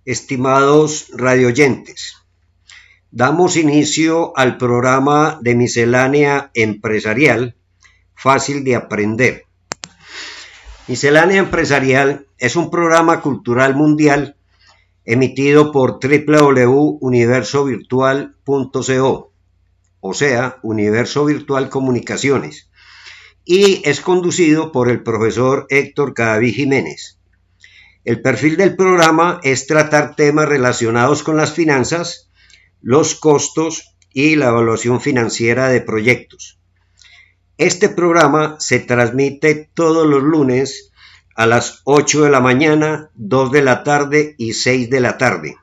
Estimados radioyentes, damos inicio al programa de miscelánea empresarial fácil de aprender. Miscelánea empresarial es un programa cultural mundial emitido por www.universovirtual.co, o sea, Universo Virtual Comunicaciones, y es conducido por el profesor Héctor Cadavid Jiménez. El perfil del programa es tratar temas relacionados con las finanzas, los costos y la evaluación financiera de proyectos. Este programa se transmite todos los lunes a las 8 de la mañana, 2 de la tarde y 6 de la tarde.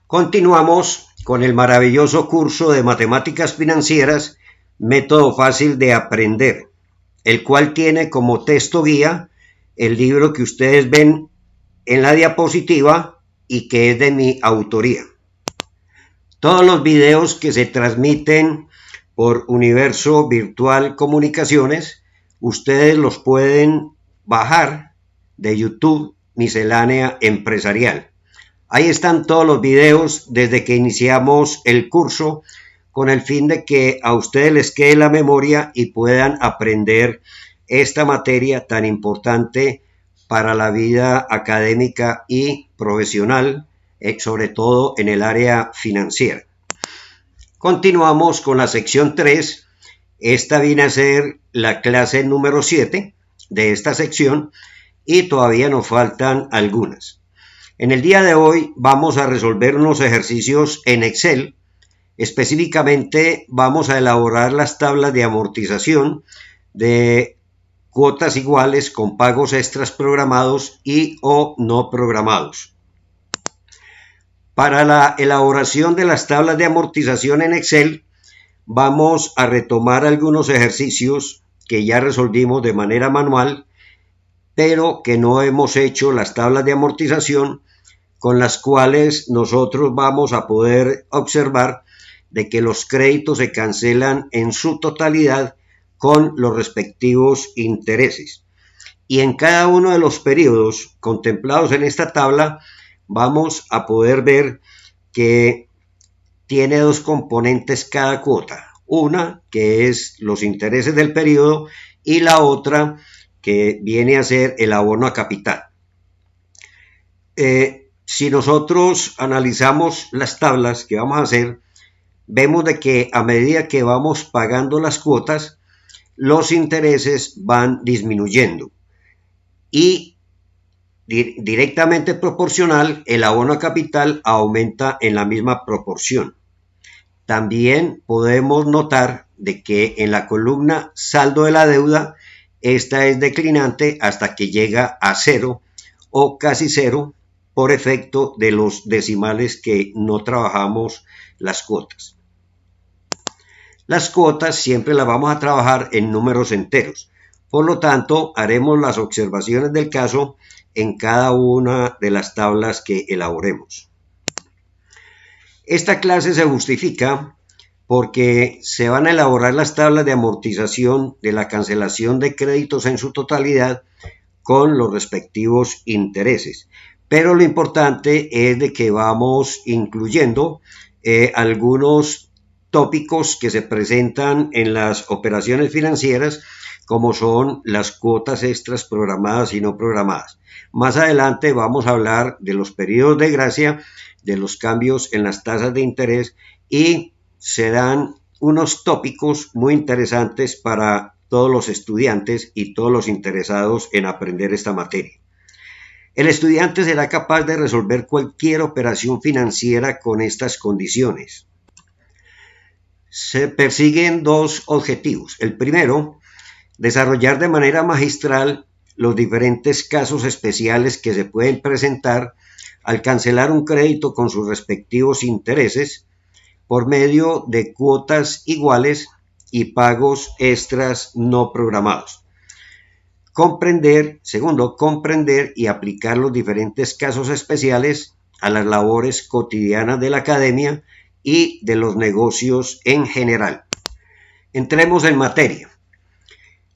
Continuamos con el maravilloso curso de matemáticas financieras, método fácil de aprender, el cual tiene como texto guía el libro que ustedes ven en la diapositiva y que es de mi autoría. Todos los videos que se transmiten por Universo Virtual Comunicaciones, ustedes los pueden bajar de YouTube Miscelánea Empresarial. Ahí están todos los videos desde que iniciamos el curso, con el fin de que a ustedes les quede la memoria y puedan aprender esta materia tan importante para la vida académica y profesional, sobre todo en el área financiera. Continuamos con la sección 3. Esta viene a ser la clase número 7 de esta sección y todavía nos faltan algunas. En el día de hoy vamos a resolver unos ejercicios en Excel. Específicamente vamos a elaborar las tablas de amortización de cuotas iguales con pagos extras programados y o no programados. Para la elaboración de las tablas de amortización en Excel, vamos a retomar algunos ejercicios que ya resolvimos de manera manual, pero que no hemos hecho las tablas de amortización, con las cuales nosotros vamos a poder observar de que los créditos se cancelan en su totalidad con los respectivos intereses. Y en cada uno de los periodos contemplados en esta tabla vamos a poder ver que tiene dos componentes cada cuota. Una que es los intereses del periodo y la otra que viene a ser el abono a capital. Si nosotros analizamos las tablas que vamos a hacer, vemos de que a medida que vamos pagando las cuotas, los intereses van disminuyendo y directamente proporcional, el abono a capital aumenta en la misma proporción. También podemos notar de que en la columna saldo de la deuda, esta es declinante hasta que llega a cero o casi cero por efecto de los decimales que no trabajamos las cuotas. Las cuotas siempre las vamos a trabajar en números enteros. Por lo tanto, haremos las observaciones del caso en cada una de las tablas que elaboremos. Esta clase se justifica porque se van a elaborar las tablas de amortización de la cancelación de créditos en su totalidad con los respectivos intereses. Pero lo importante es de que vamos incluyendo algunos tópicos que se presentan en las operaciones financieras, como son las cuotas extras programadas y no programadas. Más adelante vamos a hablar de los periodos de gracia, de los cambios en las tasas de interés y se dan unos tópicos muy interesantes para todos los estudiantes y todos los interesados en aprender esta materia. El estudiante será capaz de resolver cualquier operación financiera con estas condiciones. Se persiguen dos objetivos. El primero, desarrollar de manera magistral los diferentes casos especiales que se pueden presentar al cancelar un crédito con sus respectivos intereses por medio de cuotas iguales y pagos extras no programados. Segundo, comprender y aplicar los diferentes casos especiales a las labores cotidianas de la academia y de los negocios en general. Entremos en materia.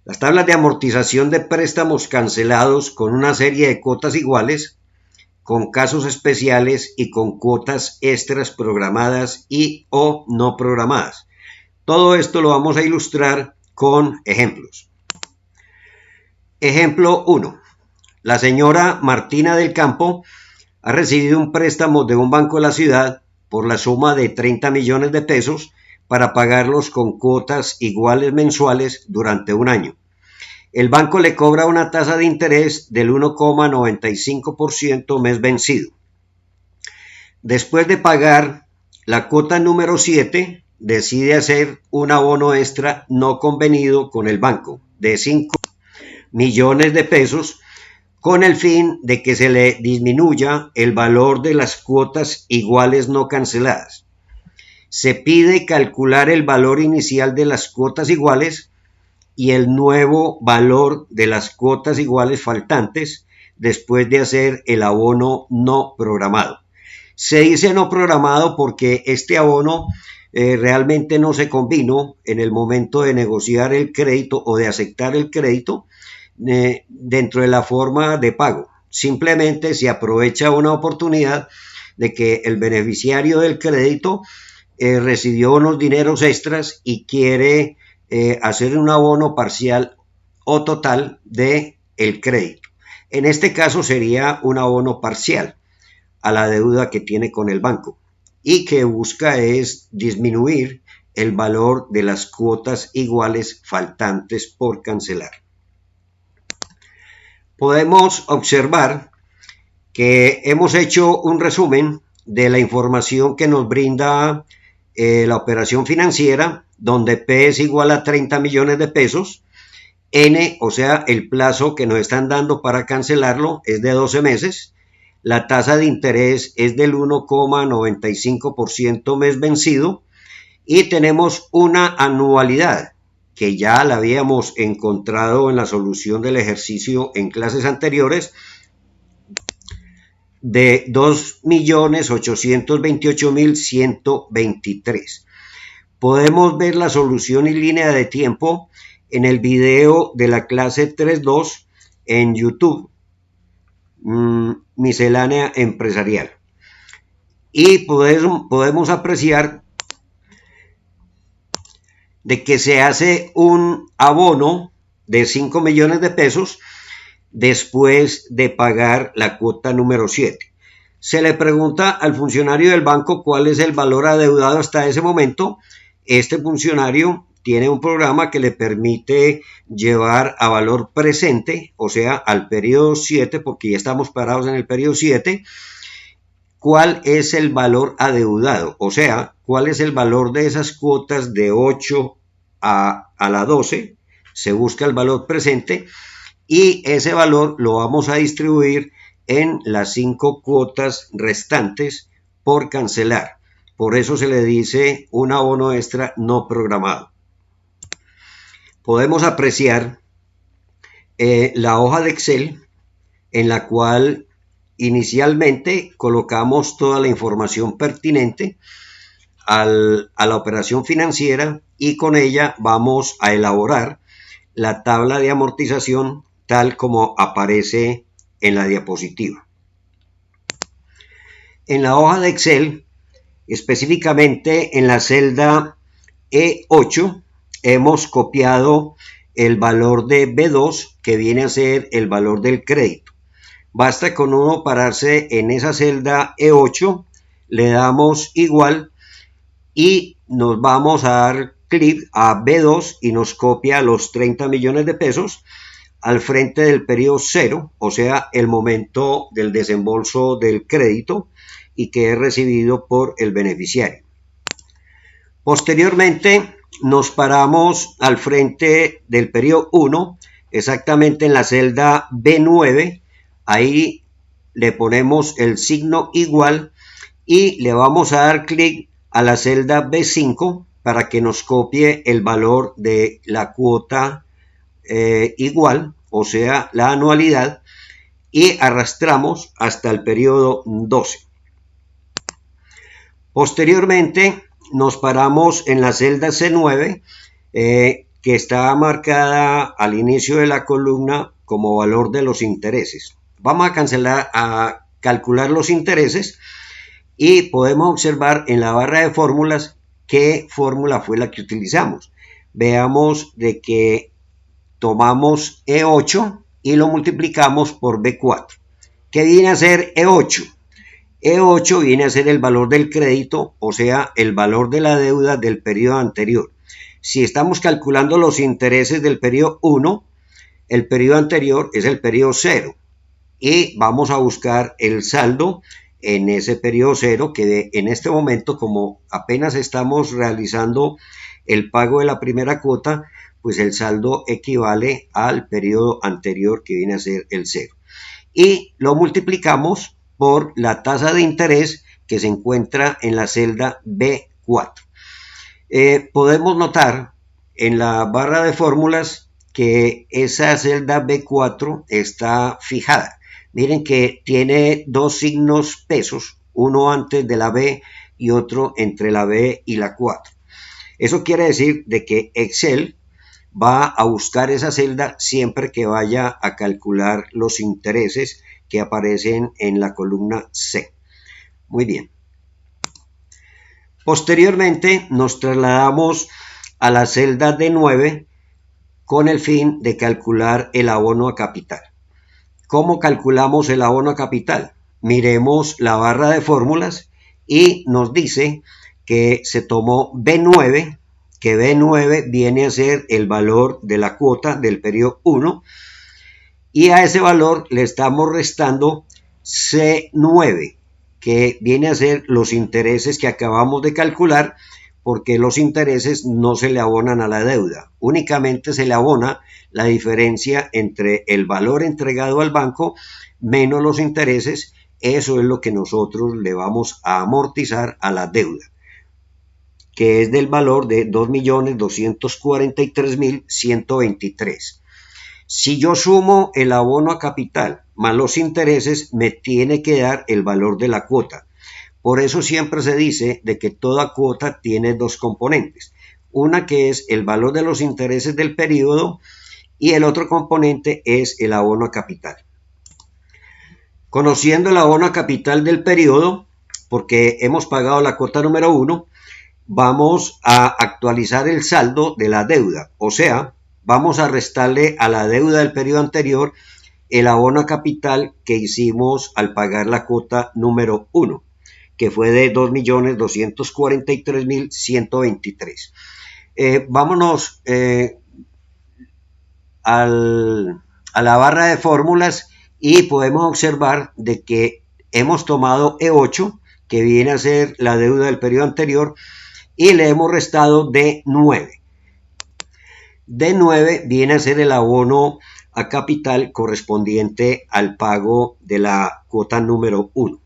Las tablas de amortización de préstamos cancelados con una serie de cuotas iguales con casos especiales y con cuotas extras programadas y o no programadas. Todo esto lo vamos a ilustrar con ejemplos. Ejemplo 1. La señora Martina del Campo ha recibido un préstamo de un banco de la ciudad por la suma de 30 millones de pesos para pagarlos con cuotas iguales mensuales durante un año. El banco le cobra una tasa de interés del 1,95% mes vencido. Después de pagar la cuota número 7, decide hacer un abono extra no convenido con el banco de 5 millones de pesos con el fin de que se le disminuya el valor de las cuotas iguales no canceladas. Se pide calcular el valor inicial de las cuotas iguales y el nuevo valor de las cuotas iguales faltantes después de hacer el abono no programado. Se dice no programado porque este abono realmente no se convino en el momento de negociar el crédito o de aceptar el crédito dentro de la forma de pago. Simplemente se aprovecha una oportunidad de que el beneficiario del crédito recibió unos dineros extras y quiere hacer un abono parcial o total de el crédito. En este caso sería un abono parcial a la deuda que tiene con el banco y que busca es disminuir el valor de las cuotas iguales faltantes por cancelar. Podemos observar que hemos hecho un resumen de la información que nos brinda la operación financiera, donde P es igual a 30 millones de pesos, N, o sea, el plazo que nos están dando para cancelarlo es de 12 meses, la tasa de interés es del 1,95% mes vencido y tenemos una anualidad que ya la habíamos encontrado en la solución del ejercicio en clases anteriores, de 2.828.123. Podemos ver la solución y línea de tiempo en el video de la clase 3.2 en YouTube, miscelánea empresarial. Y podemos apreciar de que se hace un abono de 5 millones de pesos después de pagar la cuota número 7. Se le pregunta al funcionario del banco cuál es el valor adeudado hasta ese momento. Este funcionario tiene un programa que le permite llevar a valor presente, o sea, al periodo 7, porque ya estamos parados en el periodo 7, cuál es el valor adeudado, o sea, cuál es el valor de esas cuotas de 8 a la 12, se busca el valor presente y ese valor lo vamos a distribuir en las 5 cuotas restantes por cancelar. Por eso se le dice un abono extra no programado. Podemos apreciar la hoja de Excel en la cual inicialmente colocamos toda la información pertinente a la operación financiera y con ella vamos a elaborar la tabla de amortización tal como aparece en la diapositiva. En la hoja de Excel, específicamente en la celda E8, hemos copiado el valor de B2 que viene a ser el valor del crédito. Basta con uno pararse en esa celda E8, le damos igual y nos vamos a dar clic a B2 y nos copia los 30 millones de pesos al frente del periodo 0, o sea, el momento del desembolso del crédito y que es recibido por el beneficiario. Posteriormente nos paramos al frente del periodo 1, exactamente en la celda B9, ahí le ponemos el signo igual y le vamos a dar clic a la celda B5 para que nos copie el valor de la cuota igual, o sea, la anualidad, y arrastramos hasta el periodo 12. Posteriormente nos paramos en la celda C9 que está marcada al inicio de la columna como valor de los intereses. Vamos a calcular los intereses y podemos observar en la barra de fórmulas qué fórmula fue la que utilizamos. Veamos de que tomamos E8 y lo multiplicamos por B4. ¿Qué viene a ser E8? E8 viene a ser el valor del crédito, o sea, el valor de la deuda del periodo anterior. Si estamos calculando los intereses del periodo 1, el periodo anterior es el periodo 0 y vamos a buscar el saldo en ese periodo 0 que en este momento, como apenas estamos realizando el pago de la primera cuota, pues el saldo equivale al periodo anterior que viene a ser el 0. Y lo multiplicamos por la tasa de interés que se encuentra en la celda B4. Podemos notar en la barra de fórmulas que esa celda B4 está fijada. Miren que tiene dos signos pesos, uno antes de la B y otro entre la B y la 4. Eso quiere decir de que Excel va a buscar esa celda siempre que vaya a calcular los intereses que aparecen en la columna C. Muy bien. Posteriormente nos trasladamos a la celda D9 con el fin de calcular el abono a capital. ¿Cómo calculamos el abono a capital? Miremos la barra de fórmulas y nos dice que se tomó B9, que B9 viene a ser el valor de la cuota del periodo 1 y a ese valor le estamos restando C9, que viene a ser los intereses que acabamos de calcular, porque los intereses no se le abonan a la deuda, únicamente se le abona la diferencia entre el valor entregado al banco menos los intereses. Eso es lo que nosotros le vamos a amortizar a la deuda, que es del valor de 2.243.123. Si yo sumo el abono a capital más los intereses, me tiene que dar el valor de la cuota. Por eso siempre se dice de que toda cuota tiene dos componentes. Una que es el valor de los intereses del periodo y el otro componente es el abono a capital. Conociendo el abono a capital del periodo, porque hemos pagado la cuota número 1, vamos a actualizar el saldo de la deuda. O sea, vamos a restarle a la deuda del periodo anterior el abono a capital que hicimos al pagar la cuota número 1. Que fue de 2.243.123. Vámonos a la barra de fórmulas y podemos observar de que hemos tomado E8, que viene a ser la deuda del periodo anterior, y le hemos restado D9. D9 viene a ser el abono a capital correspondiente al pago de la cuota número 1.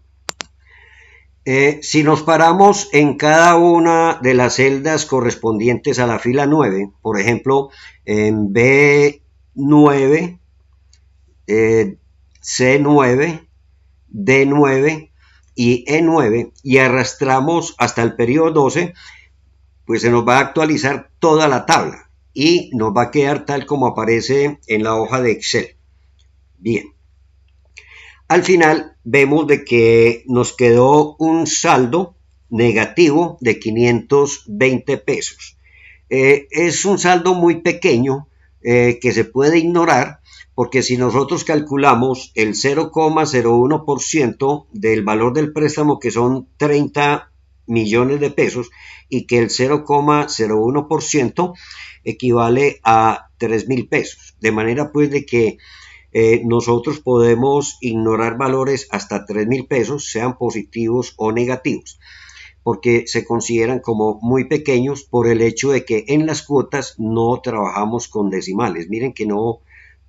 Si nos paramos en cada una de las celdas correspondientes a la fila 9, por ejemplo, en B9, C9, D9 y E9, y arrastramos hasta el periodo 12, pues se nos va a actualizar toda la tabla y nos va a quedar tal como aparece en la hoja de Excel. Bien. Al final vemos de que nos quedó un saldo negativo de 520 pesos. Es un saldo muy pequeño que se puede ignorar, porque si nosotros calculamos el 0,01% del valor del préstamo, que son 30 millones de pesos, y que el 0,01% equivale a 3.000 pesos. De manera pues de que nosotros podemos ignorar valores hasta 3.000 pesos, sean positivos o negativos, porque se consideran como muy pequeños por el hecho de que en las cuotas no trabajamos con decimales. Miren que no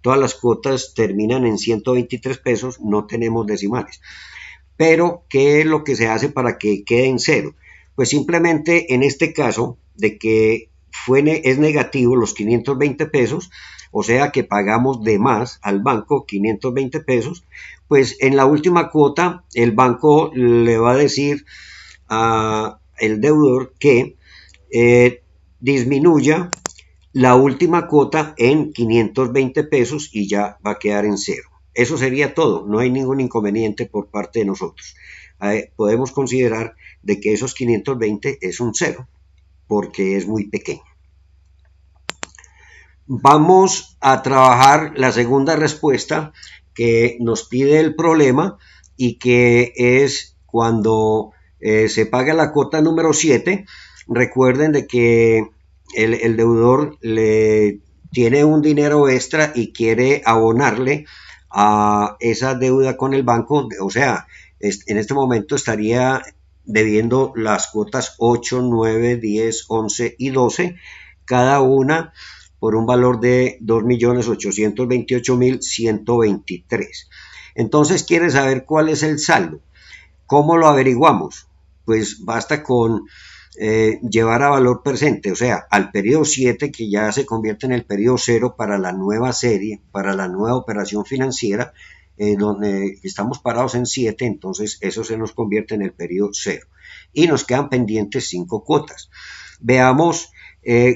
todas las cuotas terminan en 123 pesos, no tenemos decimales. Pero, ¿qué es lo que se hace para que quede en cero? Pues simplemente en este caso de que es negativo los 520 pesos, o sea que pagamos de más al banco 520 pesos, pues en la última cuota el banco le va a decir al deudor que disminuya la última cuota en 520 pesos y ya va a quedar en cero. eso sería todo, no hay ningún inconveniente por parte de nosotros. Podemos considerar de que esos 520 es un cero, porque es muy pequeño. Vamos a trabajar la segunda respuesta que nos pide el problema y que es cuando se paga la cuota número 7. Recuerden de que el deudor le tiene un dinero extra y quiere abonarle a esa deuda con el banco, o sea, en este momento estaría debiendo las cuotas 8, 9, 10, 11 y 12, cada una por un valor de 2.828.123. Entonces quiere saber cuál es el saldo. ¿Cómo lo averiguamos? Pues basta con llevar a valor presente, o sea, al periodo 7, que ya se convierte en el periodo 0 para la nueva serie, para la nueva operación financiera, donde estamos parados en 7, entonces eso se nos convierte en el periodo 0. Y nos quedan pendientes 5 cuotas. Veamos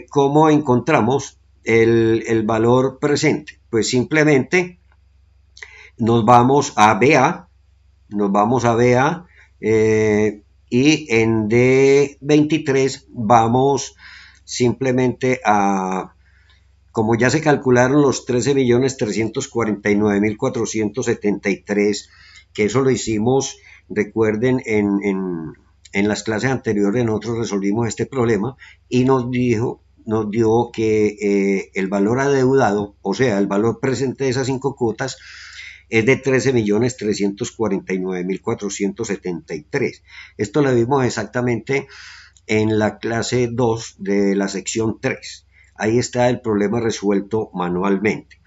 cómo encontramos el valor presente. Pues simplemente nos vamos a BA, y en D23 vamos simplemente a, como ya se calcularon los 13.349.473, que eso lo hicimos, recuerden, en las clases anteriores nosotros resolvimos este problema y nos dio que el valor adeudado, o sea, el valor presente de esas 5 cuotas, es de 13.349.473. Esto lo vimos exactamente en la clase 2 de la sección 3. Ahí está el problema resuelto manualmente.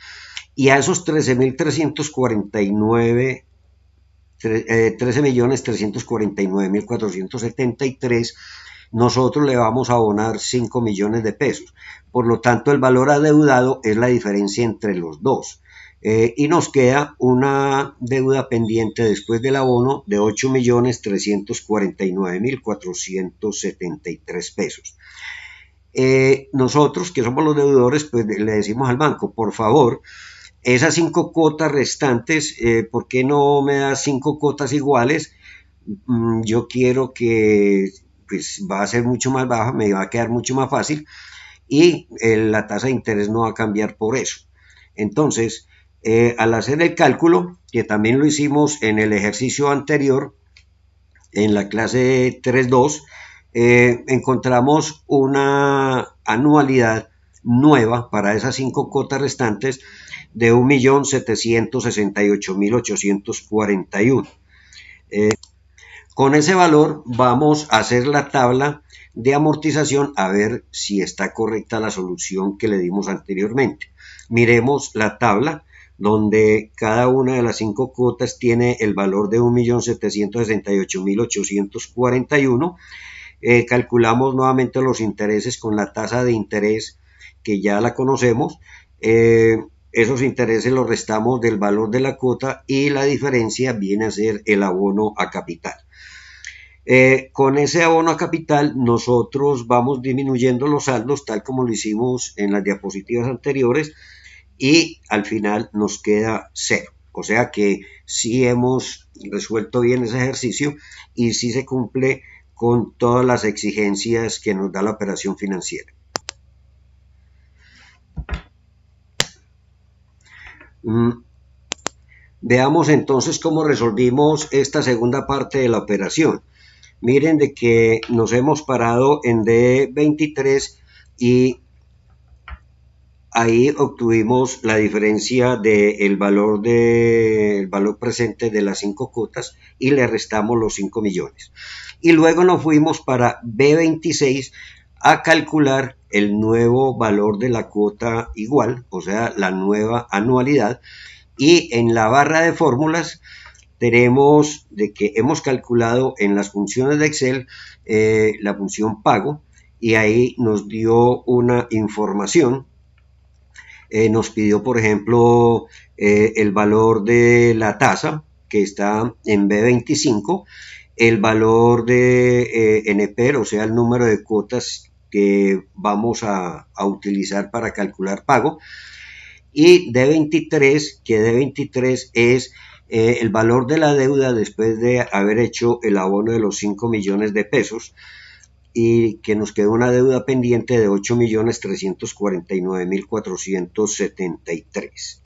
Y a esos 13.349.473, nosotros le vamos a abonar 5 millones de pesos. Por lo tanto, el valor adeudado es la diferencia entre los dos. Y nos queda una deuda pendiente después del abono de 8.349.473 pesos. Nosotros, que somos los deudores, pues le decimos al banco, por favor, esas 5 cuotas restantes, ¿por qué no me das 5 cuotas iguales? Yo quiero que pues va a ser mucho más baja, me va a quedar mucho más fácil y la tasa de interés no va a cambiar por eso. Entonces, al hacer el cálculo, que también lo hicimos en el ejercicio anterior, en la clase 3.2, encontramos una anualidad nueva para esas 5 cuotas restantes de 1.768.841. Con ese valor vamos a hacer la tabla de amortización a ver si está correcta la solución que le dimos anteriormente. Miremos la tabla donde cada una de las 5 cuotas tiene el valor de 1.768.841. Calculamos nuevamente los intereses con la tasa de interés que ya la conocemos. Esos intereses los restamos del valor de la cuota y la diferencia viene a ser el abono a capital. Con ese abono a capital nosotros vamos disminuyendo los saldos tal como lo hicimos en las diapositivas anteriores y al final nos queda 0. O sea que sí hemos resuelto bien ese ejercicio y sí se cumple con todas las exigencias que nos da la operación financiera. Veamos entonces cómo resolvimos esta segunda parte de la operación. Miren de que nos hemos parado en D23 y ahí obtuvimos la diferencia del valor presente de las 5 cuotas y le restamos los 5 millones. Y luego nos fuimos para B26 a calcular el nuevo valor de la cuota igual, o sea, la nueva anualidad. Y en la barra de fórmulas tenemos de que hemos calculado en las funciones de Excel la función pago y ahí nos dio una información. Nos pidió, por ejemplo, el valor de la tasa que está en B25, el valor de NPER, o sea, el número de cuotas que vamos a utilizar para calcular pago. y D23, que D23 es el valor de la deuda después de haber hecho el abono de los 5 millones de pesos, y que nos quedó una deuda pendiente de 8.349.473.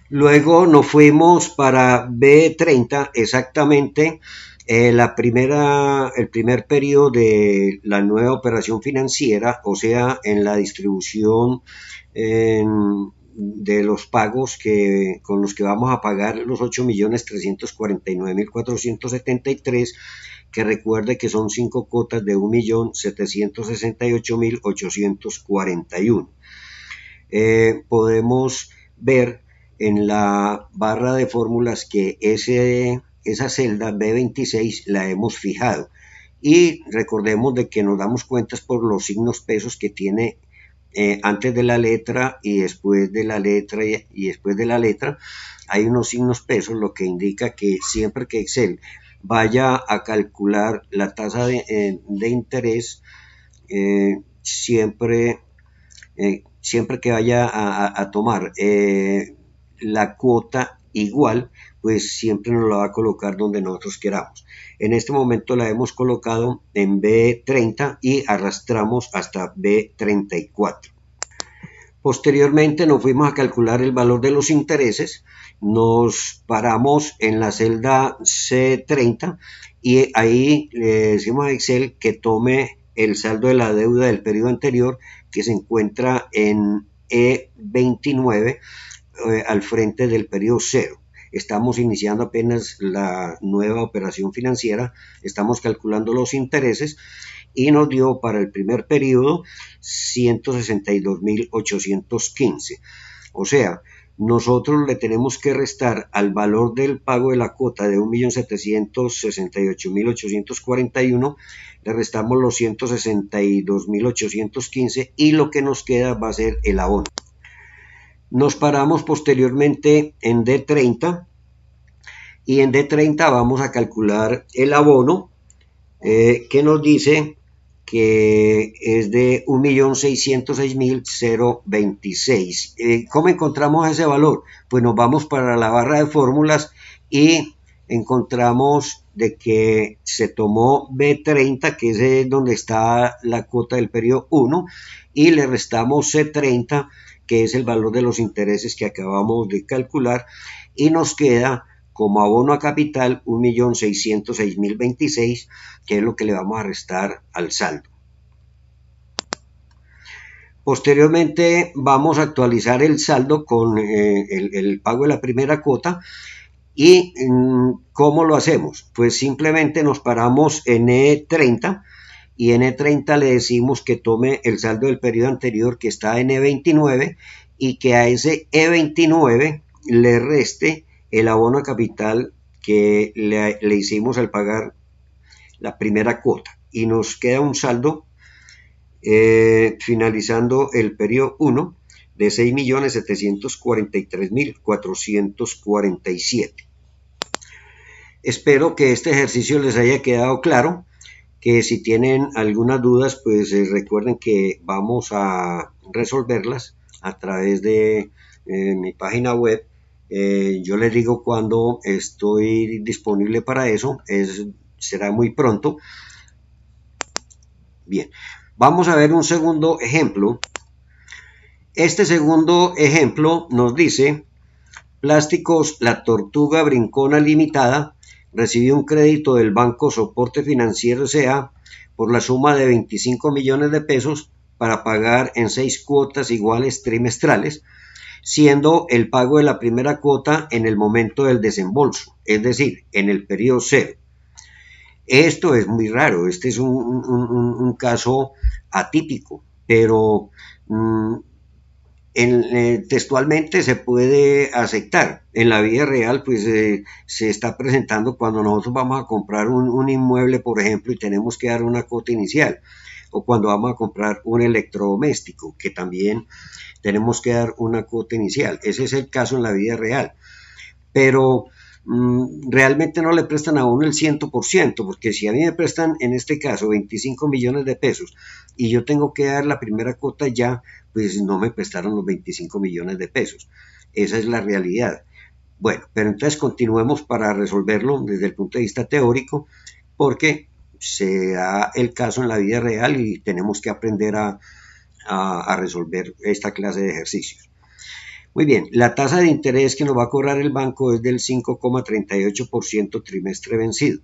Luego nos fuimos para B30, exactamente el primer periodo de la nueva operación financiera, o sea, en la distribución de los pagos con los que vamos a pagar los 8.349.473, que recuerde que son 5 cuotas de 1.768.841. Podemos ver en la barra de fórmulas que esa celda B26 la hemos fijado, y recordemos de que nos damos cuenta por los signos pesos que tiene antes de la letra y después de la letra, y después de la letra hay unos signos pesos, lo que indica que siempre que Excel vaya a calcular la tasa de interés, siempre que vaya a tomar la cuota igual, pues siempre nos la va a colocar donde nosotros queramos. En este momento la hemos colocado en B30 y arrastramos hasta B34. Posteriormente nos fuimos a calcular el valor de los intereses, nos paramos en la celda C30 y ahí le decimos a Excel que tome el saldo de la deuda del periodo anterior, que se encuentra en E29 al frente del periodo 0. Estamos iniciando apenas la nueva operación financiera, estamos calculando los intereses y nos dio para el primer periodo 162.815. O sea, nosotros le tenemos que restar al valor del pago de la cuota de 1.768.841, le restamos los 162.815 y lo que nos queda va a ser el abono. Nos paramos posteriormente en D30 y en D30 vamos a calcular el abono, que nos dice que es de 1.606.026. ¿Cómo encontramos ese valor? Pues nos vamos para la barra de fórmulas y encontramos de que se tomó B30, que es donde está la cuota del periodo 1, y le restamos C30, que es el valor de los intereses que acabamos de calcular, y nos queda como abono a capital 1.606.026, que es lo que le vamos a restar al saldo. Posteriormente vamos a actualizar el saldo con el pago de la primera cuota. ¿Y cómo lo hacemos? Pues simplemente nos paramos en E30 y en E30 le decimos que tome el saldo del periodo anterior, que está en E29, y que a ese E29 le reste el abono a capital que le hicimos al pagar la primera cuota, y nos queda un saldo finalizando el periodo 1 de 6.743.447. Espero que este ejercicio les haya quedado claro, que si tienen algunas dudas, pues recuerden que vamos a resolverlas a través de mi página web. Yo les digo cuando estoy disponible para eso, será muy pronto. Bien, vamos a ver un segundo ejemplo. Este segundo ejemplo nos dice: Plásticos La Tortuga Brincona Limitada recibió un crédito del Banco Soporte Financiero S.A. por la suma de 25 millones de pesos para pagar en 6 cuotas iguales trimestrales, siendo el pago de la primera cuota en el momento del desembolso, es decir, en el periodo 0. Esto es muy raro, este es un caso atípico, pero textualmente se puede aceptar. En la vida real, pues se está presentando cuando nosotros vamos a comprar un inmueble, por ejemplo, y tenemos que dar una cuota inicial, o cuando vamos a comprar un electrodoméstico, que también tenemos que dar una cuota inicial. Ese es el caso en la vida real. Pero realmente no le prestan a uno el 100%, porque si a mí me prestan en este caso 25 millones de pesos y yo tengo que dar la primera cuota ya, pues no me prestaron los 25 millones de pesos. Esa es la realidad. Bueno, pero entonces continuemos para resolverlo desde el punto de vista teórico, porque se da el caso en la vida real y tenemos que aprender a resolver esta clase de ejercicios. Muy bien, la tasa de interés que nos va a cobrar el banco es del 5,38% trimestre vencido.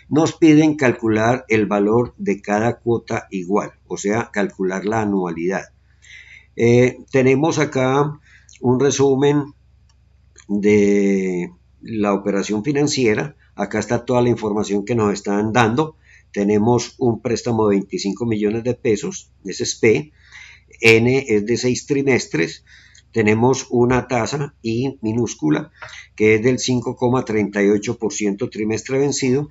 Nos piden calcular el valor de cada cuota igual, o sea, calcular la anualidad. Tenemos acá un resumen de la operación financiera. Acá está toda la información que nos están dando. Tenemos un préstamo de 25 millones de pesos, ese es P. N es de 6 trimestres. Tenemos una tasa I minúscula que es del 5,38% trimestre vencido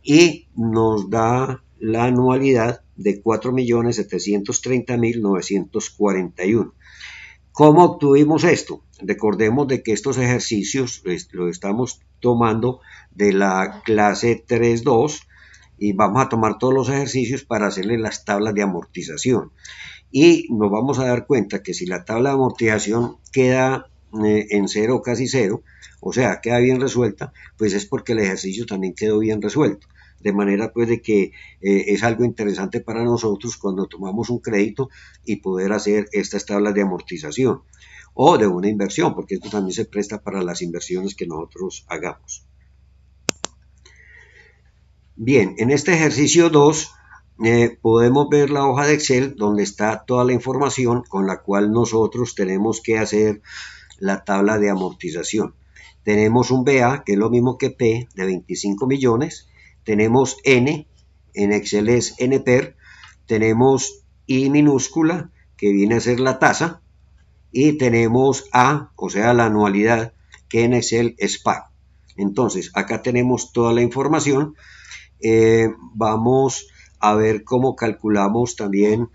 y nos da la anualidad de 4.730.941. ¿Cómo obtuvimos esto? Recordemos de que estos ejercicios los estamos tomando de la clase 3.2 y vamos a tomar todos los ejercicios para hacerle las tablas de amortización. Y nos vamos a dar cuenta que si la tabla de amortización queda en cero, casi cero, o sea, queda bien resuelta, pues es porque el ejercicio también quedó bien resuelto. De manera pues de que es algo interesante para nosotros cuando tomamos un crédito y poder hacer estas tablas de amortización o de una inversión, porque esto también se presta para las inversiones que nosotros hagamos. Bien, en este ejercicio 2 podemos ver la hoja de Excel donde está toda la información con la cual nosotros tenemos que hacer la tabla de amortización. Tenemos un BA, que es lo mismo que P, de 25 millones. Tenemos N, en Excel es NPER. Tenemos I minúscula, que viene a ser la tasa. Y tenemos A, o sea, la anualidad, que en Excel es pago. Entonces, acá tenemos toda la información. Vamos a ver cómo calculamos también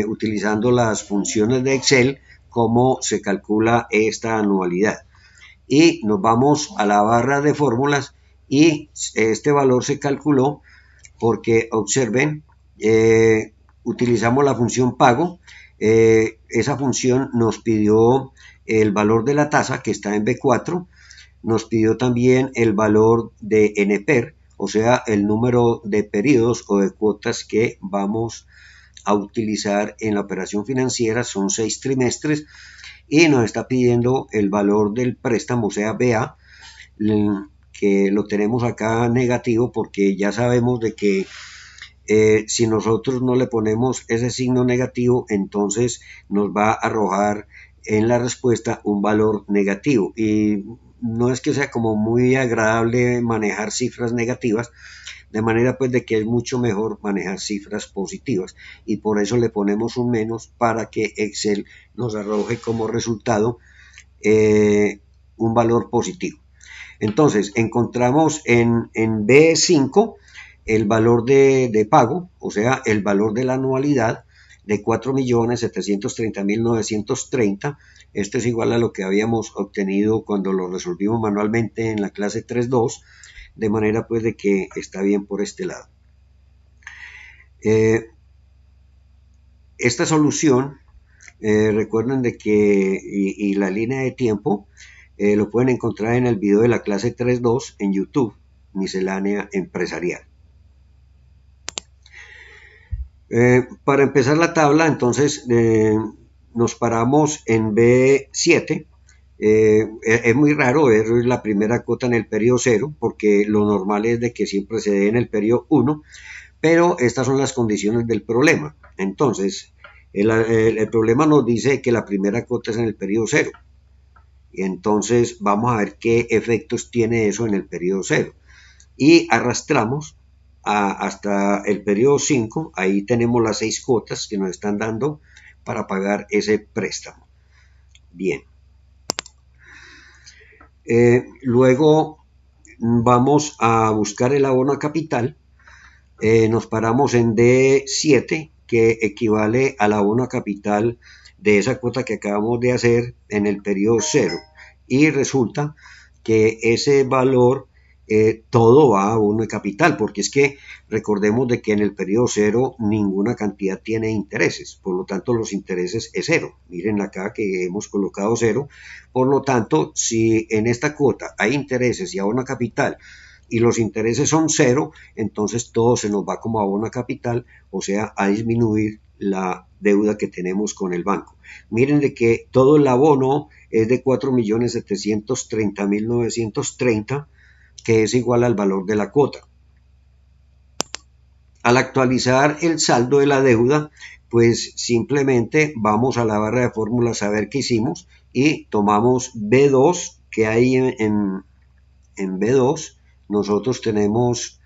utilizando las funciones de Excel cómo se calcula esta anualidad y nos vamos a la barra de fórmulas y este valor se calculó porque observen utilizamos la función pago, esa función nos pidió el valor de la tasa que está en B4, nos pidió también el valor de NPER, o sea, el número de periodos o de cuotas que vamos a utilizar en la operación financiera, son 6 trimestres, y nos está pidiendo el valor del préstamo, o sea, BA, que lo tenemos acá negativo porque ya sabemos de que si nosotros no le ponemos ese signo negativo, entonces nos va a arrojar en la respuesta un valor negativo y no es que sea como muy agradable manejar cifras negativas, de manera pues de que es mucho mejor manejar cifras positivas y por eso le ponemos un menos para que Excel nos arroje como resultado un valor positivo. Entonces encontramos en B5 el valor de pago, o sea, el valor de la anualidad de 4.730.930. Esto es igual a lo que habíamos obtenido cuando lo resolvimos manualmente en la clase 3.2, de manera pues de que está bien por este lado. Esta solución, recuerden de que, y la línea de tiempo, lo pueden encontrar en el video de la clase 3.2 en YouTube, Miscelánea Empresarial. Para empezar la tabla, entonces nos paramos en B7. Es muy raro ver la primera cuota en el periodo 0, porque lo normal es de que siempre se dé en el periodo 1, pero estas son las condiciones del problema. Entonces, el problema nos dice que la primera cuota es en el periodo 0. Y entonces vamos a ver qué efectos tiene eso en el periodo 0. Y arrastramos hasta el periodo 5, ahí tenemos las 6 cuotas que nos están dando para pagar ese préstamo. Bien. Luego vamos a buscar el abono a capital. Nos paramos en D7, que equivale al abono a capital de esa cuota que acabamos de hacer en el periodo 0. Y resulta que ese valor todo va a abono de capital, porque es que recordemos de que en el periodo cero ninguna cantidad tiene intereses, por lo tanto los intereses es cero. Miren acá que hemos colocado cero, por lo tanto si en esta cuota hay intereses y abono a capital y los intereses son cero, entonces todo se nos va como abono a capital, o sea, a disminuir la deuda que tenemos con el banco. Miren de que todo el abono es de 4.730.930, que es igual al valor de la cuota. Al actualizar el saldo de la deuda, pues simplemente vamos a la barra de fórmulas a ver qué hicimos y tomamos B2, que hay en B2 nosotros tenemos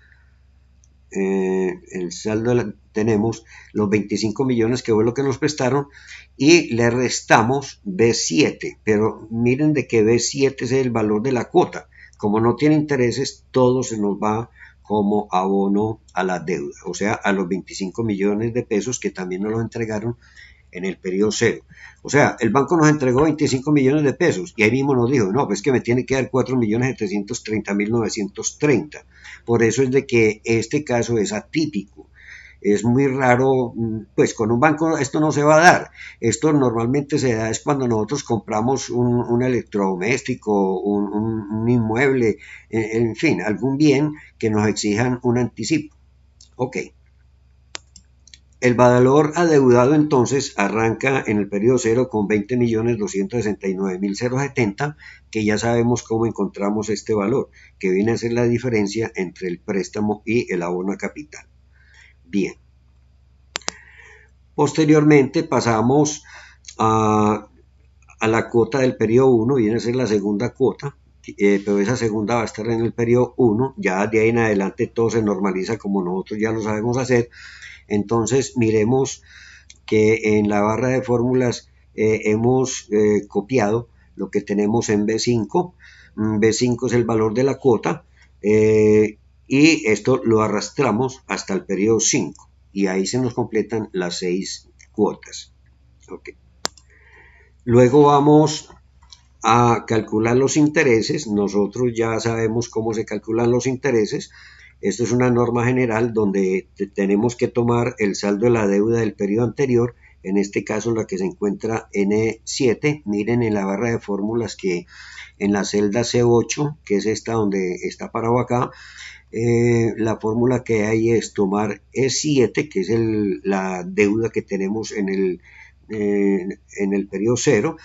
el saldo, tenemos los 25 millones que fue lo que nos prestaron y le restamos B7, pero miren de que B7 es el valor de la cuota. Como no tiene intereses, todo se nos va como abono a la deuda, o sea, a los 25 millones de pesos que también nos los entregaron en el periodo cero. O sea, el banco nos entregó 25 millones de pesos y ahí mismo nos dijo, no, pues que me tiene que dar 4.730.930. Por eso es de que este caso es atípico. Es muy raro, pues con un banco esto no se va a dar. Esto normalmente se da es cuando nosotros compramos un electrodoméstico, un inmueble, en fin, algún bien que nos exijan un anticipo. Ok. El valor adeudado entonces arranca en el periodo cero con 20.269.070, que ya sabemos cómo encontramos este valor, que viene a ser la diferencia entre el préstamo y el abono a capital. Bien. Posteriormente pasamos a la cuota del periodo 1, viene a ser la segunda cuota, pero esa segunda va a estar en el periodo 1, ya de ahí en adelante todo se normaliza como nosotros ya lo sabemos hacer. Entonces miremos que en la barra de fórmulas hemos copiado lo que tenemos en B5. B5 es el valor de la cuota y esto lo arrastramos hasta el periodo 5 y ahí se nos completan las 6 cuotas. Okay. Luego vamos a calcular los intereses. Nosotros ya sabemos cómo se calculan los intereses. Esto es una norma general donde tenemos que tomar el saldo de la deuda del periodo anterior, en este caso la que se encuentra N7. Miren en la barra de fórmulas que en la celda C8, que es esta donde está parado acá, la fórmula que hay es tomar E7, que es la deuda que tenemos en el periodo cero,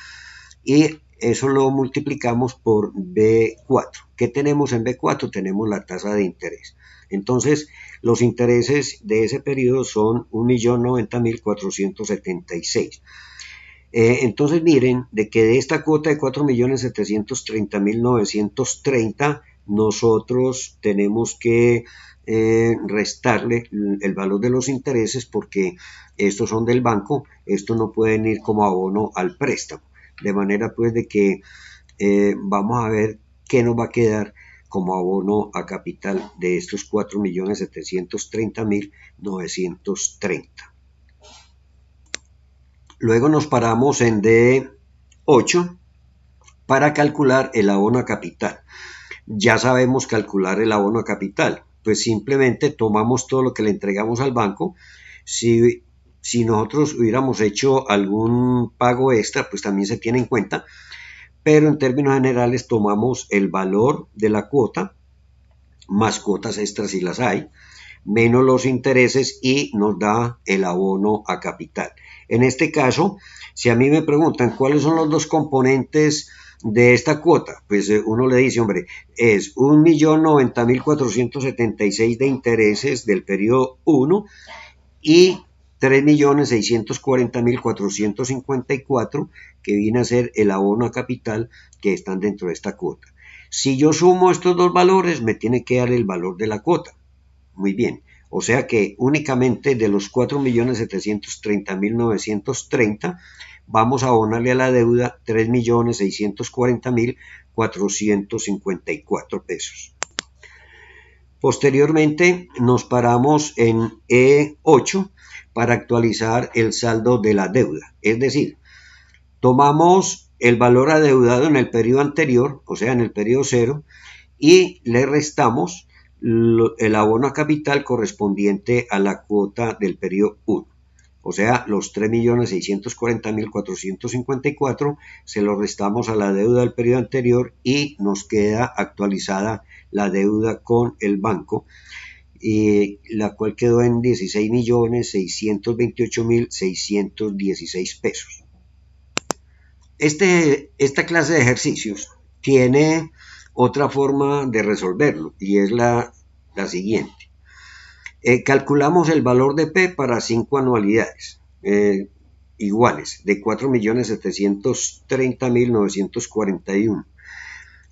y eso lo multiplicamos por B4. ¿Qué tenemos en B4? Tenemos la tasa de interés. Entonces, los intereses de ese periodo son 1.090.476. Entonces, miren, de que de esta cuota de 4.730.930, nosotros tenemos que restarle el valor de los intereses porque estos son del banco, estos no pueden ir como abono al préstamo. De manera pues de que vamos a ver qué nos va a quedar como abono a capital de estos 4.730.930. Luego nos paramos en D8 para calcular el abono a capital. Ya sabemos calcular el abono a capital, pues simplemente tomamos todo lo que le entregamos al banco. Si nosotros hubiéramos hecho algún pago extra, pues también se tiene en cuenta, pero en términos generales tomamos el valor de la cuota, más cuotas extras si las hay, menos los intereses y nos da el abono a capital. En este caso, si a mí me preguntan cuáles son los dos componentes de esta cuota, pues uno le dice, hombre, es 1.090.476 de intereses del periodo 1 y 3.640.454 que viene a ser el abono a capital que están dentro de esta cuota. Si yo sumo estos dos valores, me tiene que dar el valor de la cuota. Muy bien, o sea que únicamente de los 4.730.930 vamos a abonarle a la deuda 3.640.454 pesos. Posteriormente nos paramos en E8 para actualizar el saldo de la deuda. Es decir, tomamos el valor adeudado en el periodo anterior, o sea, en el periodo 0, y le restamos el abono a capital correspondiente a la cuota del periodo 1. O sea, los 3.640.454 se lo restamos a la deuda del periodo anterior y nos queda actualizada la deuda con el banco, la cual quedó en 16.628.616 pesos. Esta clase de ejercicios tiene otra forma de resolverlo y es la siguiente. Calculamos el valor de P para 5 anualidades iguales de 4.730.941.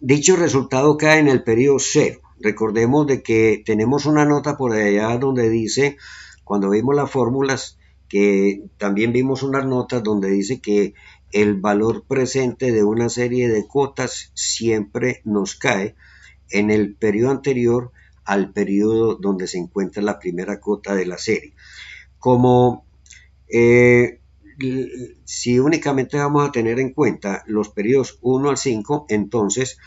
Dicho resultado cae en el periodo 0. Recordemos de que tenemos una nota por allá donde dice, cuando vimos las fórmulas, que también vimos unas notas donde dice que el valor presente de una serie de cuotas siempre nos cae en el periodo anterior al periodo donde se encuentra la primera cuota de la serie. Como si únicamente vamos a tener en cuenta los periodos 1 al 5, entonces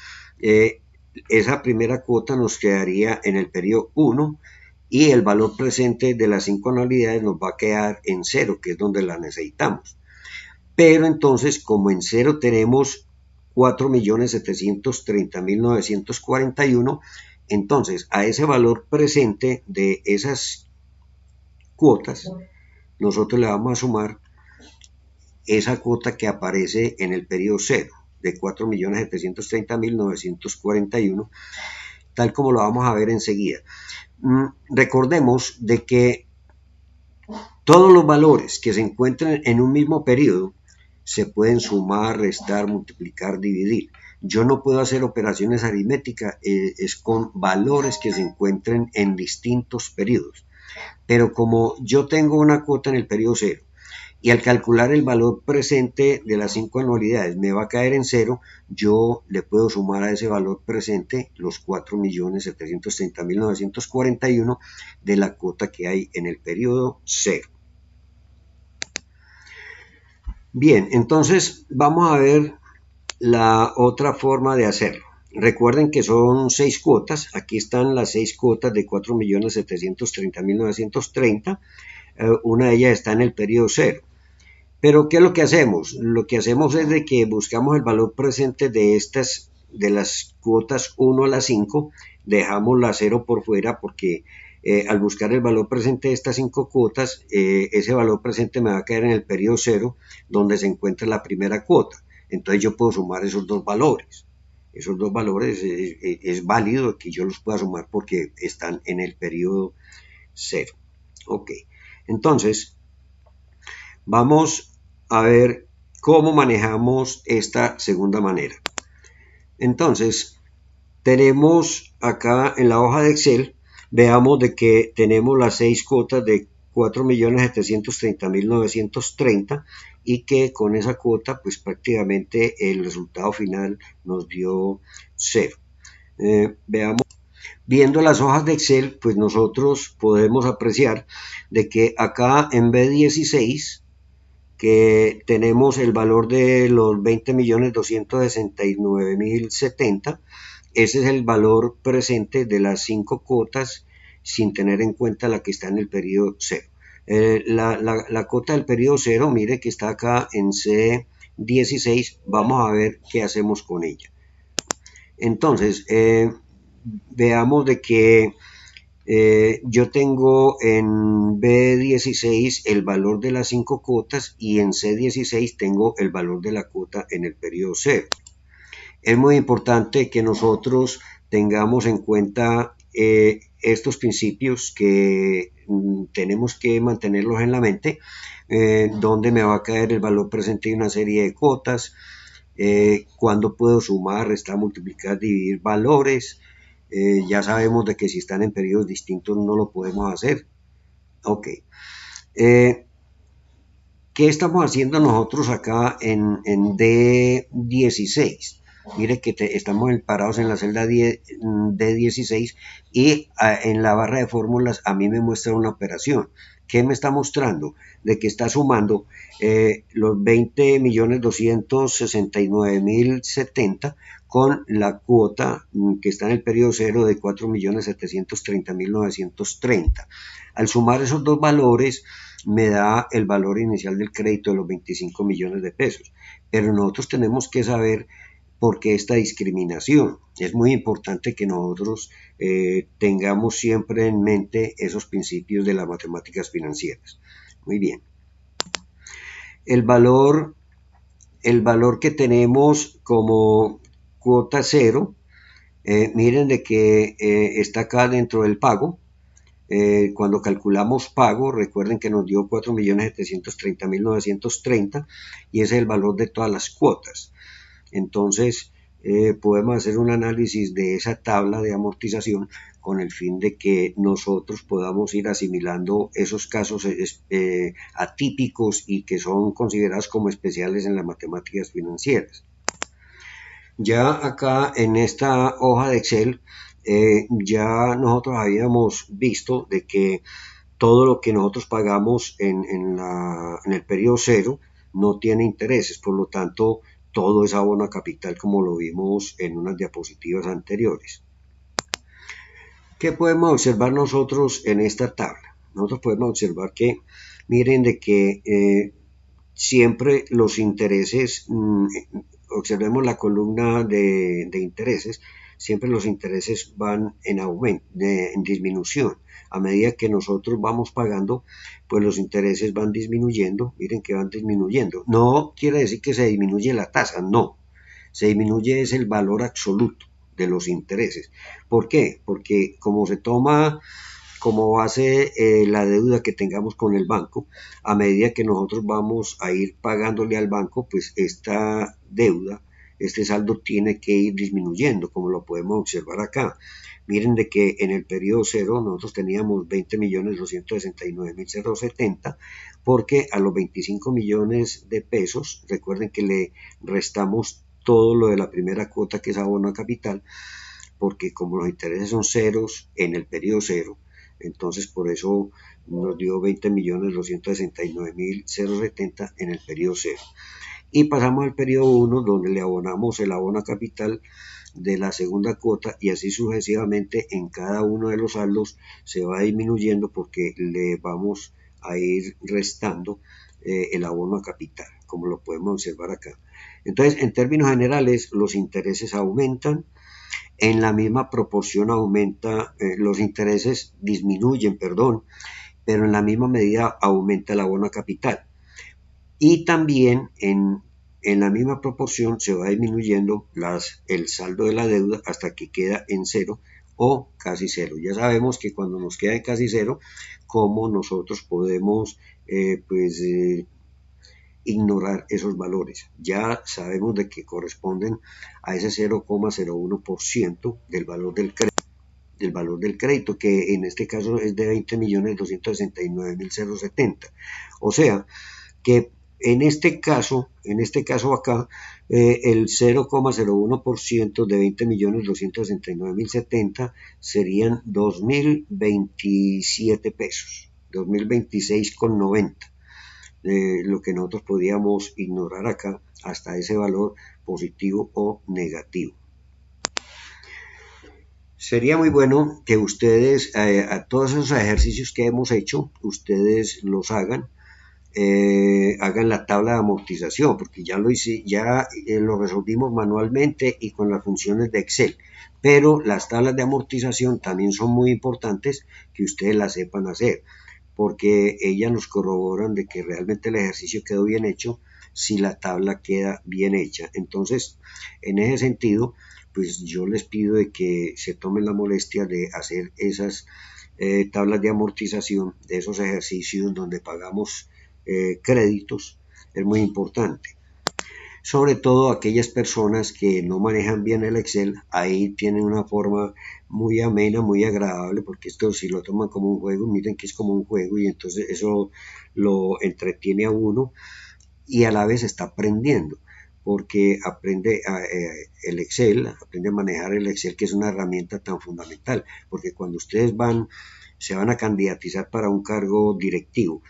esa primera cuota nos quedaría en el periodo 1 y el valor presente de las 5 anualidades nos va a quedar en 0, que es donde la necesitamos. Pero entonces, como en 0 tenemos 4.730.941, entonces a ese valor presente de esas cuotas, nosotros le vamos a sumar esa cuota que aparece en el periodo 0 de 4.730.941, tal como lo vamos a ver enseguida. Recordemos de que todos los valores que se encuentren en un mismo periodo se pueden sumar, restar, multiplicar, dividir. Yo no puedo hacer operaciones aritméticas, es con valores que se encuentren en distintos periodos. Pero como yo tengo una cuota en el periodo 0 y al calcular el valor presente de las 5 anualidades me va a caer en 0, yo le puedo sumar a ese valor presente los 4.730.941 de la cuota que hay en el periodo 0. Bien, entonces vamos a ver la otra forma de hacerlo. Recuerden que son 6 cuotas. Aquí están las 6 cuotas de 4.730.930. Una de ellas está en el periodo 0. Pero ¿qué es lo que hacemos? Lo que hacemos es de que buscamos el valor presente de las cuotas 1 a las 5. Dejamos la 0 por fuera porque al buscar el valor presente de estas 5 cuotas, ese valor presente me va a caer en el periodo 0, donde se encuentra la primera cuota. Entonces yo puedo sumar esos dos valores. Esos dos valores es válido que yo los pueda sumar porque están en el periodo 0. Ok, entonces vamos a ver cómo manejamos esta segunda manera. Entonces, tenemos acá en la hoja de Excel, veamos de que tenemos las 6 cuotas de 4.730.930 y que con esa cuota pues prácticamente el resultado final nos dio 0. Veamos, viendo las hojas de Excel pues nosotros podemos apreciar de que acá en B16 que tenemos el valor de los 20.269.070, ese es el valor presente de las 5 cuotas sin tener en cuenta la que está en el periodo 0. La cuota del periodo 0, mire que está acá en C16, vamos a ver qué hacemos con ella. Entonces, veamos de que yo tengo en B16 el valor de las 5 cuotas y en C16 tengo el valor de la cuota en el periodo 0. Es muy importante que nosotros tengamos en cuenta estos principios que tenemos que mantenerlos en la mente, donde me va a caer el valor presente de una serie de cuotas, cuándo puedo sumar, restar, multiplicar, dividir valores. Ya sabemos de que si están en periodos distintos no lo podemos hacer. Ok. ¿Qué estamos haciendo nosotros acá en D16? Mire que estamos parados en la celda 10, D16 y en la barra de fórmulas a mí me muestra una operación. ¿Qué me está mostrando? De que está sumando los 20.269.070 con la cuota que está en el periodo cero de 4.730.930. Al sumar esos dos valores me da el valor inicial del crédito de los 25 millones de pesos. Pero nosotros tenemos que saber por qué esta discriminación. Es muy importante que nosotros tengamos siempre en mente esos principios de las matemáticas financieras. Muy bien. El valor que tenemos como cuota cero, miren de que está acá dentro del pago. Cuando calculamos pago, recuerden que nos dio 4.730.930 y ese es el valor de todas las cuotas. Entonces, podemos hacer un análisis de esa tabla de amortización con el fin de que nosotros podamos ir asimilando esos casos atípicos y que son considerados como especiales en las matemáticas financieras. Ya acá en esta hoja de Excel, ya nosotros habíamos visto de que todo lo que nosotros pagamos en el periodo cero no tiene intereses, por lo tanto todo es abono a capital como lo vimos en unas diapositivas anteriores. ¿Qué podemos observar nosotros en esta tabla? Nosotros podemos observar que, miren de que siempre los intereses, observemos la columna de intereses, siempre los intereses van en aumento, en disminución. A medida que nosotros vamos pagando, pues los intereses van disminuyendo. Miren que van disminuyendo. No quiere decir que se disminuye la tasa, no. Se disminuye es el valor absoluto de los intereses. ¿Por qué? Porque como se toma como base la deuda que tengamos con el banco, a medida que nosotros vamos a ir pagándole al banco, pues esta deuda, este saldo tiene que ir disminuyendo, como lo podemos observar acá. Miren de que en el periodo cero nosotros teníamos 20.269.070 porque a los 25 millones de pesos, recuerden que le restamos todo lo de la primera cuota que es abono a capital, porque como los intereses son ceros en el periodo cero, entonces por eso nos dio 20.269.070 en el periodo cero. Y pasamos al periodo 1 donde le abonamos el abono a capital de la segunda cuota y así sucesivamente en cada uno de los saldos se va disminuyendo porque le vamos a ir restando el abono a capital, como lo podemos observar acá. Entonces, en términos generales, los intereses aumentan, en la misma proporción los intereses disminuyen, perdón, pero en la misma medida aumenta el abono a capital. Y también en la misma proporción se va disminuyendo el saldo de la deuda hasta que queda en cero o casi cero. Ya sabemos que cuando nos queda en casi cero, cómo nosotros podemos ignorar esos valores. Ya sabemos de que corresponden a ese 0,01% del valor del crédito, que en este caso es de 20.269.070. O sea, que en este caso acá, el 0,01% de 20.269.070 serían 2.027 pesos, 2.026,90. Lo que nosotros podíamos ignorar acá hasta ese valor positivo o negativo. Sería muy bueno que ustedes, a todos esos ejercicios que hemos hecho, ustedes los hagan la tabla de amortización, porque ya lo resolvimos manualmente y con las funciones de Excel. Pero las tablas de amortización también son muy importantes que ustedes las sepan hacer, porque ellas nos corroboran de que realmente el ejercicio quedó bien hecho si la tabla queda bien hecha. Entonces, en ese sentido, pues yo les pido de que se tomen la molestia de hacer esas tablas de amortización de esos ejercicios donde pagamos créditos. Es muy importante. Sobre todo aquellas personas que no manejan bien el Excel, ahí tienen una forma muy amena, muy agradable, porque esto si lo toman como un juego, miren que es como un juego y entonces eso lo entretiene a uno y a la vez está aprendiendo, porque aprende el Excel, aprende a manejar el Excel, que es una herramienta tan fundamental, porque cuando ustedes se van a candidatizar para un cargo directivo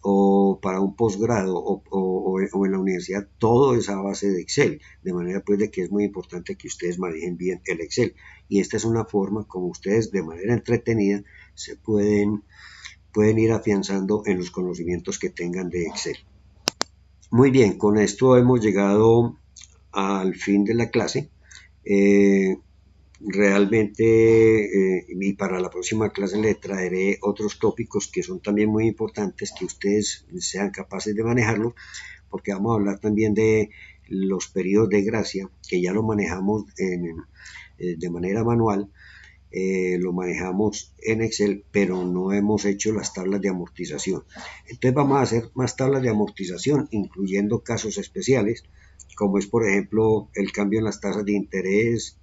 o para un posgrado o en la universidad, todo es a base de Excel, de manera pues de que es muy importante que ustedes manejen bien el Excel, y esta es una forma como ustedes de manera entretenida se pueden ir afianzando en los conocimientos que tengan de Excel. Muy bien, con esto hemos llegado al fin de la clase. Realmente, y para la próxima clase le traeré otros tópicos que son también muy importantes, que ustedes sean capaces de manejarlo, porque vamos a hablar también de los periodos de gracia, que ya lo manejamos de manera manual, lo manejamos en Excel, pero no hemos hecho las tablas de amortización. Entonces vamos a hacer más tablas de amortización, incluyendo casos especiales, como es por ejemplo el cambio en las tasas de interés,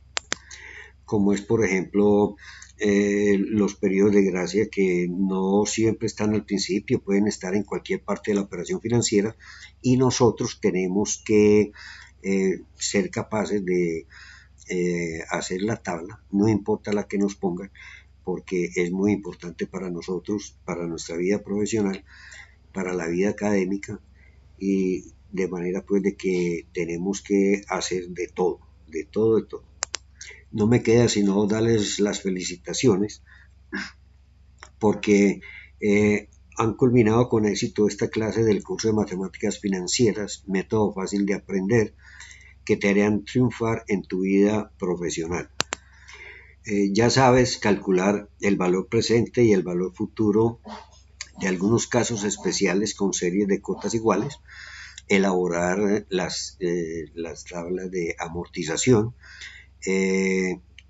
como es por ejemplo los periodos de gracia, que no siempre están al principio, pueden estar en cualquier parte de la operación financiera, y nosotros tenemos que ser capaces de hacer la tabla, no importa la que nos pongan, porque es muy importante para nosotros, para nuestra vida profesional, para la vida académica, y de manera pues de que tenemos que hacer de todo, de todo, de todo. No me queda sino darles las felicitaciones porque han culminado con éxito esta clase del curso de matemáticas financieras, método fácil de aprender, que te harán triunfar en tu vida profesional. Ya sabes calcular el valor presente y el valor futuro de algunos casos especiales con series de cotas iguales, elaborar las tablas de amortización.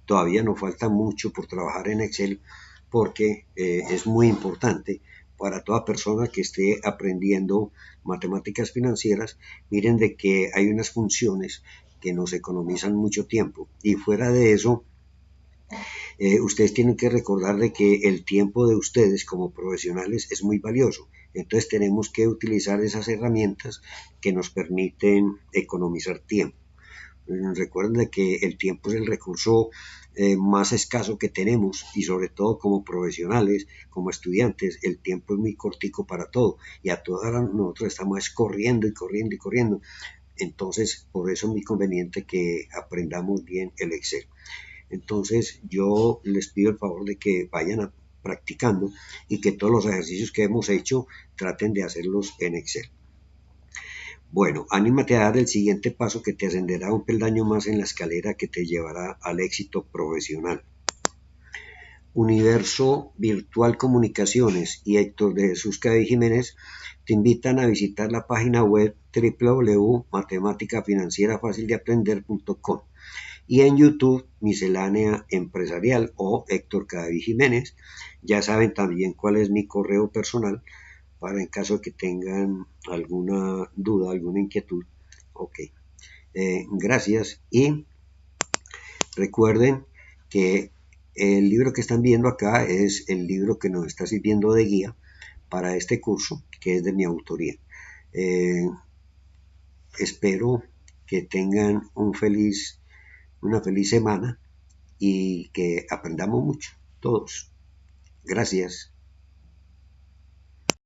Todavía nos falta mucho por trabajar en Excel, porque es muy importante para toda persona que esté aprendiendo matemáticas financieras. Miren de que hay unas funciones que nos economizan mucho tiempo, y fuera de eso, ustedes tienen que recordar de que el tiempo de ustedes como profesionales es muy valioso. Entonces tenemos que utilizar esas herramientas que nos permiten economizar tiempo. Recuerden que el tiempo es el recurso más escaso que tenemos, y sobre todo como profesionales, como estudiantes, el tiempo es muy cortico para todo, y a todas nosotros estamos corriendo y corriendo y corriendo. Entonces por eso es muy conveniente que aprendamos bien el Excel. Entonces yo les pido el favor de que vayan practicando, y que todos los ejercicios que hemos hecho traten de hacerlos en Excel. Bueno, anímate a dar el siguiente paso, que te ascenderá un peldaño más en la escalera que te llevará al éxito profesional. Universo Virtual Comunicaciones y Héctor de Jesús Cabello Jiménez te invitan a visitar la página web www.matemáticafinancierafacildeaprender.com, y en YouTube Miscelánea Empresarial o Héctor Cadavid Jiménez. Ya saben también cuál es mi correo personal, para en caso de que tengan alguna duda, alguna inquietud. Ok, gracias, y recuerden que el libro que están viendo acá es el libro que nos está sirviendo de guía para este curso, que es de mi autoría. Espero que tengan una feliz semana, y que aprendamos mucho todos. Gracias.